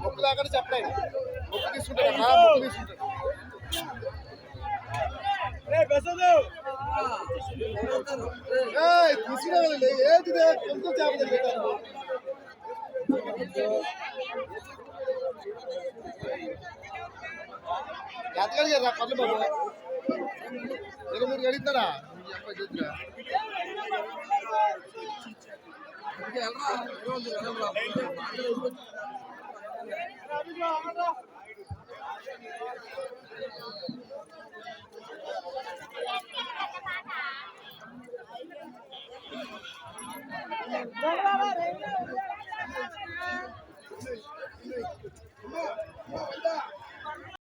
ముక్కులు అక్కడ చెప్పలేదు ముక్కు తీసుకుంటారు ముక్కు తీసుకుంటారు తీసుకురావాలి ఏంటి కొంత చేపలు పెట్టారు ఎంత కడిగారా పళ్ళు బాబు 23 కడుగుతారా